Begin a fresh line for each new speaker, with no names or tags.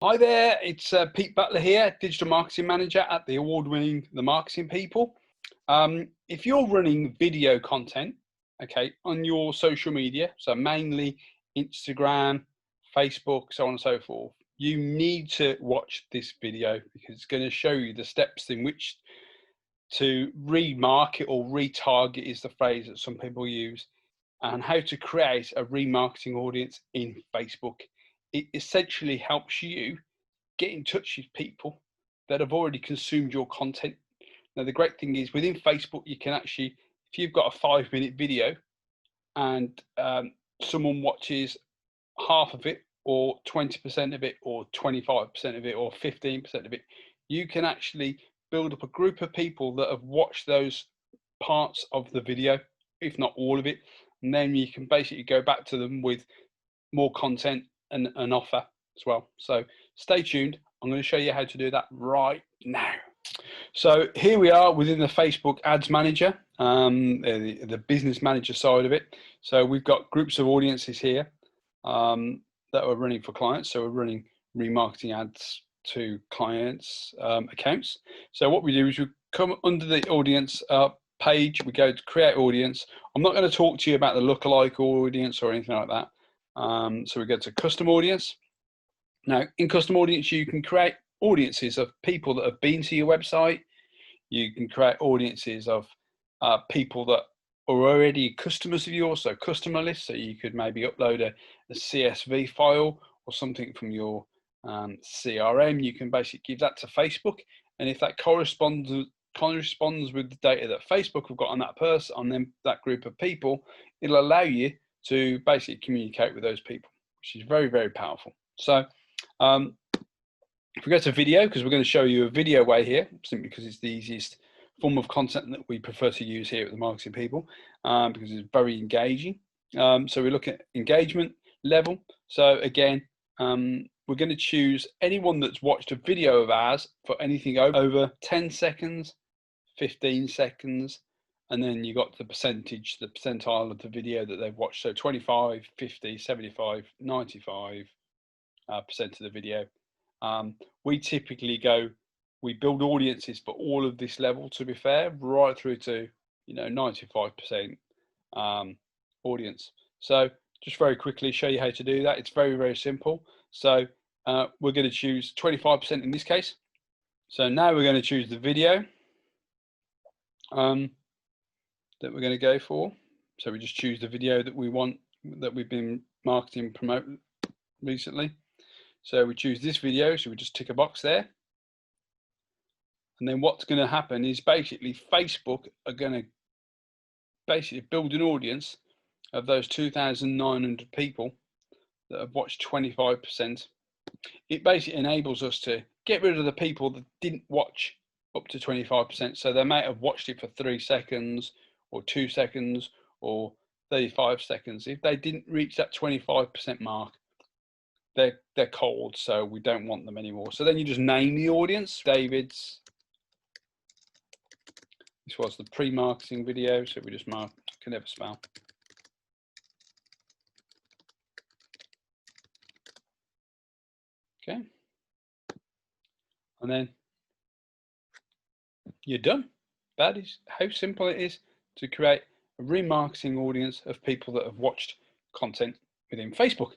Hi there, it's Pete Butler here, Digital Marketing Manager at the award-winning The Marketing People. If you're running video content, okay, on your social media, so mainly Instagram, Facebook, so on and so forth, you need to watch this video because it's going to show you the steps in which to remarket or retarget is the phrase that some people use, and how to create a remarketing audience in Facebook. It essentially helps you get in touch with people that have already consumed your content. Now, the great thing is within Facebook, you can actually, if you've got a 5-minute video and someone watches half of it or 20% of it or 25% of it or 15% of it, you can actually build up a group of people that have watched those parts of the video, if not all of it, and then you can basically go back to them with more content and an offer as well. So stay tuned. I'm going to show you how to do that right now. So here we are within the Facebook Ads Manager, the business manager side of it. So we've got groups of audiences here that we're running for clients. So we're running remarketing ads to clients' accounts. So what we do is we come under the audience page, we go to create audience. I'm not going to talk to you about the lookalike audience or anything like that. So we go to custom audience. Now, in custom audience, you can create audiences of people that have been to your website. You can create audiences of people that are already customers of yours, so customer lists. So you could maybe upload a CSV file or something from your CRM. You can basically give that to Facebook, and if that corresponds with the data that Facebook have got on that person, on them, that group of people, it'll allow you to basically communicate with those people, which is very, very powerful. So if we go to video, because we're going to show you a video way here, simply because it's the easiest form of content that we prefer to use here at the Marketing People, because it's very engaging. So we look at engagement level. So again, we're going to choose anyone that's watched a video of ours for anything over 10 seconds, 15 seconds, and then you got the percentage, the percentile of the video that they've watched. So 25, 50, 75, 95% of the video. We typically we build audiences for all of this level, to be fair, right through to 95% audience. So just very quickly show you how to do that. It's very, very simple. So we're going to choose 25% in this case. So now we're going to choose the video that we're going to go for. So we just choose the video that we want, that we've been marketing, promoting recently. So we choose this video, so we just tick a box there. And then what's going to happen is basically Facebook are going to basically build an audience of those 2,900 people that have watched 25%. It basically enables us to get rid of the people that didn't watch up to 25%. So they might have watched it for 3 seconds or 2 seconds or 35 seconds. If they didn't reach that 25% mark, they're cold, so we don't want them anymore. So then you just name the audience. David's. This was the pre-marketing video, so we just mark. Can never spell. Okay, and then you're done. That is how simple it is to create a remarketing audience of people that have watched content within Facebook.